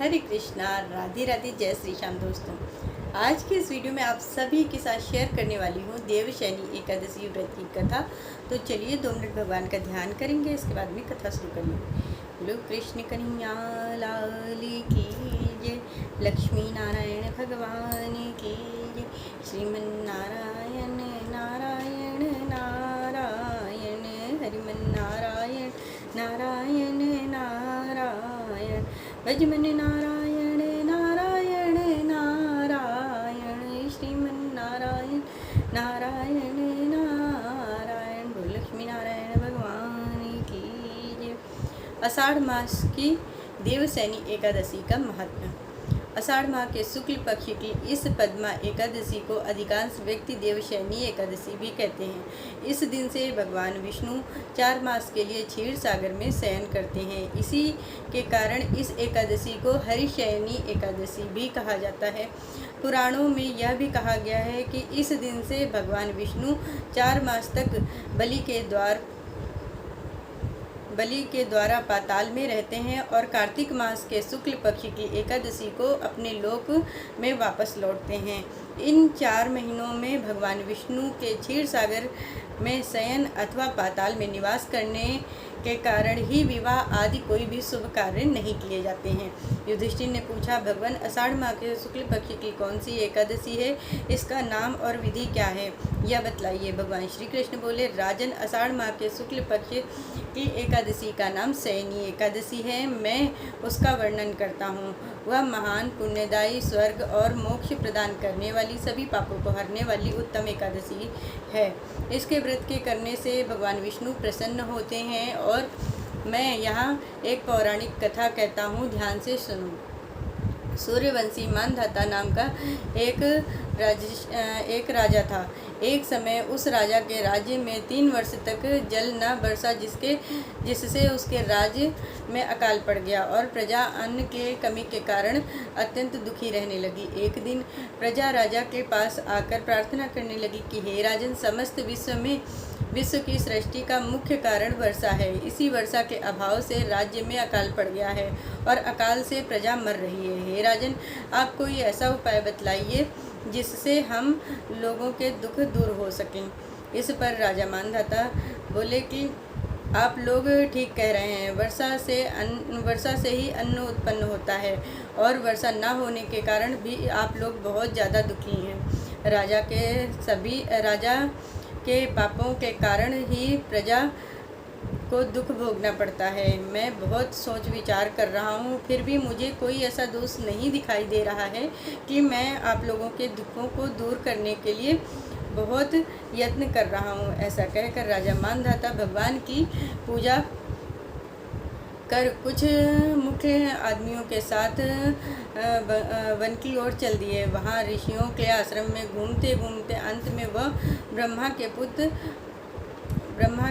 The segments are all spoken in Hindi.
हरे कृष्णा, राधे राधे, जय श्री श्याम। दोस्तों, आज के इस वीडियो में आप सभी के साथ शेयर करने वाली हूँ देवशैनी एकादशी व्रत की कथा। तो चलिए 2 मिनट भगवान का ध्यान करेंगे, इसके बाद में कथा शुरू करेंगे। बोलो कृष्ण कन्हैया लाल की जय, लक्ष्मी नारायण भगवान की जय, श्रीमन नारायण नारायण नारायण, हरिमन नारायण नारायण नारायण, भजमन नारायण नारायण नारायण, श्रीमन नारायण नारायण नारायण। बोल लक्ष्मी नारायण भगवान की जय। आषाढ़ मास की देवशैनी एकादशी का महत्व। आषाढ़ माह के शुक्ल पक्ष की इस पद्मा एकादशी को अधिकांश व्यक्ति देवशैनी एकादशी भी कहते हैं। इस दिन से भगवान विष्णु 4 मास के लिए क्षीर सागर में शयन करते हैं। इसी के कारण इस एकादशी को हरिशयनी एकादशी भी कहा जाता है। पुराणों में यह भी कहा गया है कि इस दिन से भगवान विष्णु 4 मास तक बलि के द्वारा पाताल में रहते हैं और कार्तिक मास के शुक्ल पक्ष की एकादशी को अपने लोक में वापस लौटते हैं। इन 4 महीनों में भगवान विष्णु के क्षीर सागर में शयन अथवा पाताल में निवास करने के कारण ही विवाह आदि कोई भी शुभ कार्य नहीं किए जाते हैं। युधिष्ठिर ने पूछा, भगवान आषाढ़ माह के शुक्ल पक्ष की कौन सी एकादशी है? इसका नाम और विधि क्या है, यह बतलाइए। भगवान श्री कृष्ण बोले, राजन, आषाढ़ माह के शुक्ल पक्ष की एकादशी का नाम शयनी एकादशी है। मैं उसका वर्णन करता हूँ। वह महान, पुण्यदायी, स्वर्ग और मोक्ष प्रदान करने वाली, सभी पापों को हरने वाली उत्तम एकादशी है। इसके व्रत के करने से भगवान विष्णु प्रसन्न होते हैं। और मैं यहाँ एक पौराणिक कथा कहता हूँ, ध्यान से सुनो। सूर्यवंशी मानधाता नाम का एक राजा था। एक समय उस राजा के राज्य में 3 वर्ष तक जल न बरसा, जिससे उसके राज्य में अकाल पड़ गया और प्रजा अन्न के कमी के कारण अत्यंत दुखी रहने लगी। एक दिन प्रजा राजा के पास आकर प्रार्थना करने लगी कि हे राजन, समस्त विश्व की सृष्टि का मुख्य कारण वर्षा है। इसी वर्षा के अभाव से राज्य में अकाल पड़ गया है और अकाल से प्रजा मर रही है। हे राजन, आप कोई ऐसा उपाय बतलाइए जिससे हम लोगों के दुख दूर हो सकें। इस पर राजा मानधाता बोले कि आप लोग ठीक कह रहे हैं। वर्षा से ही अन्न उत्पन्न होता है और वर्षा न होने के कारण भी आप लोग बहुत ज़्यादा दुखी हैं। राजा के पापों के कारण ही प्रजा को दुख भोगना पड़ता है। मैं बहुत सोच विचार कर रहा हूँ, फिर भी मुझे कोई ऐसा दोष नहीं दिखाई दे रहा है कि मैं आप लोगों के दुखों को दूर करने के लिए बहुत यत्न कर रहा हूँ। ऐसा कहकर राजा मानधाता भगवान की पूजा कर कुछ मुख्य आदमियों के साथ वन की ओर चल दिए। वहाँ ऋषियों के आश्रम में घूमते घूमते अंत में वह ब्रह्मा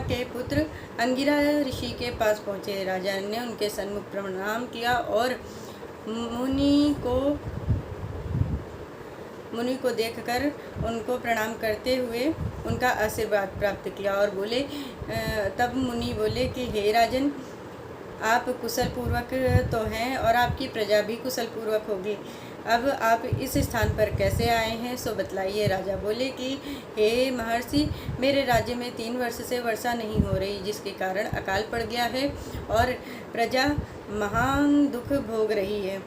के पुत्र अंगिरा ऋषि के पास पहुँचे। राजा ने उनके सन्मुख प्रणाम किया और मुनि को देखकर उनको प्रणाम करते हुए उनका आशीर्वाद प्राप्त किया और तब मुनि बोले कि हे राजन, आप कुशल पूर्वक तो हैं और आपकी प्रजा भी कुशल पूर्वक होगी। अब आप इस स्थान पर कैसे आए हैं, सो बतलाइए। राजा बोले कि हे महर्षि, मेरे राज्य में 3 वर्ष से वर्षा नहीं हो रही, जिसके कारण अकाल पड़ गया है और प्रजा महान दुख भोग रही है।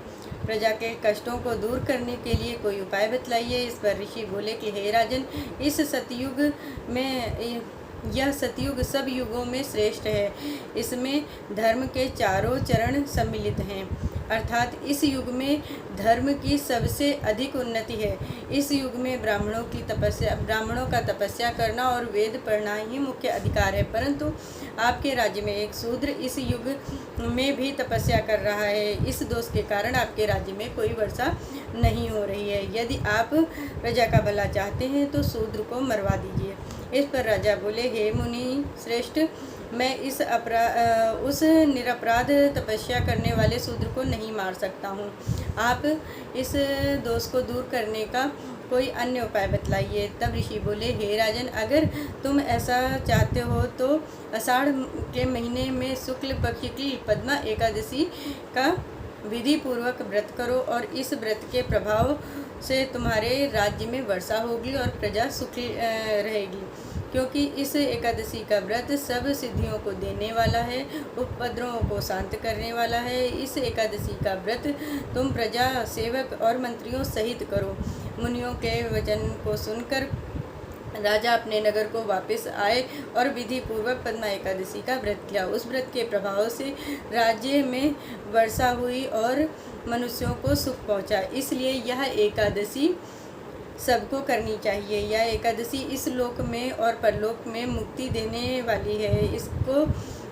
प्रजा के कष्टों को दूर करने के लिए कोई उपाय बतलाइए। इस पर ऋषि बोले कि हे राजन, यह सतयुग सब युगों में श्रेष्ठ है। इसमें धर्म के चारों चरण सम्मिलित हैं, अर्थात इस युग में धर्म की सबसे अधिक उन्नति है। इस युग में ब्राह्मणों का तपस्या करना और वेद पढ़ना ही मुख्य अधिकार है, परंतु आपके राज्य में एक शूद्र इस युग में भी तपस्या कर रहा है। इस दोष के कारण आपके राज्य में कोई वर्षा नहीं हो रही है। यदि आप प्रजा का भला चाहते हैं तो शूद्र को मरवा दीजिए। इस पर राजा बोले, हे मुनि श्रेष्ठ, मैं उस निरपराध तपस्या करने वाले शूद्र को नहीं मार सकता हूँ। आप इस दोष को दूर करने का कोई अन्य उपाय बतलाइए। तब ऋषि बोले, हे राजन, अगर तुम ऐसा चाहते हो तो आषाढ़ के महीने में शुक्ल पक्ष की पद्मा एकादशी का विधि पूर्वक व्रत करो और इस व्रत के प्रभाव से तुम्हारे राज्य में वर्षा होगी और प्रजा सुखी रहेगी, क्योंकि इस एकादशी का व्रत सब सिद्धियों को देने वाला है, उपद्रवों को शांत करने वाला है। इस एकादशी का व्रत तुम प्रजा, सेवक और मंत्रियों सहित करो। मुनियों के वचन को सुनकर राजा अपने नगर को वापस आए और विधि पूर्वक पद्मा एकादशी का व्रत किया। उस व्रत के प्रभाव से राज्य में वर्षा हुई और मनुष्यों को सुख पहुंचा। इसलिए यह एकादशी सबको करनी चाहिए। यह एकादशी इस लोक में और परलोक में मुक्ति देने वाली है।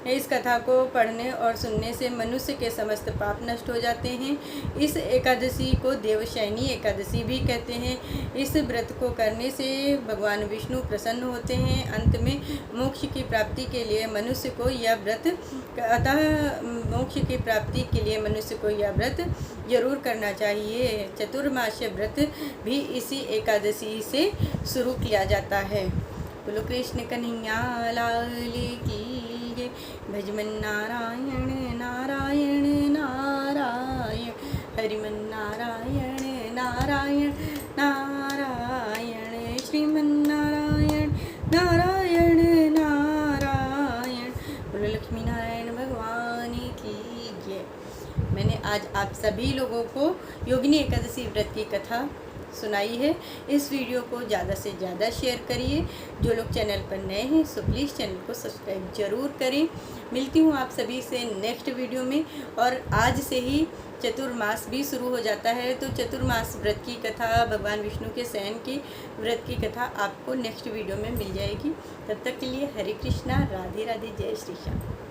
इस कथा को पढ़ने और सुनने से मनुष्य के समस्त पाप नष्ट हो जाते हैं। इस एकादशी को देवशयनी एकादशी भी कहते हैं। इस व्रत को करने से भगवान विष्णु प्रसन्न होते हैं। अंत में मोक्ष की प्राप्ति के लिए मनुष्य को यह व्रत जरूर करना चाहिए। चतुर्मास्य व्रत भी इसी एकादशी से शुरू किया जाता है। बोलो कृष्ण कन्हैया लाल की जय। भजमन नारायण नारायण नारायण, हरिमन नारायण नारायण नारायण, श्रीमन नारायण नारायण नारायण। बोलो लक्ष्मी नारायण भगवान की जय। मैंने आज आप सभी लोगों को योगिनी एकादशी व्रत की कथा सुनाई है। इस वीडियो को ज़्यादा से ज़्यादा शेयर करिए। जो लोग चैनल पर नए हैं सो प्लीज़ चैनल को सब्सक्राइब जरूर करें। मिलती हूँ आप सभी से नेक्स्ट वीडियो में। और आज से ही चतुर्मास भी शुरू हो जाता है, तो चतुर्मास व्रत की कथा, भगवान विष्णु के शयन की व्रत की कथा आपको नेक्स्ट वीडियो में मिल जाएगी। तब तक के लिए हरे कृष्णा, राधे राधे, जय श्री श्याम।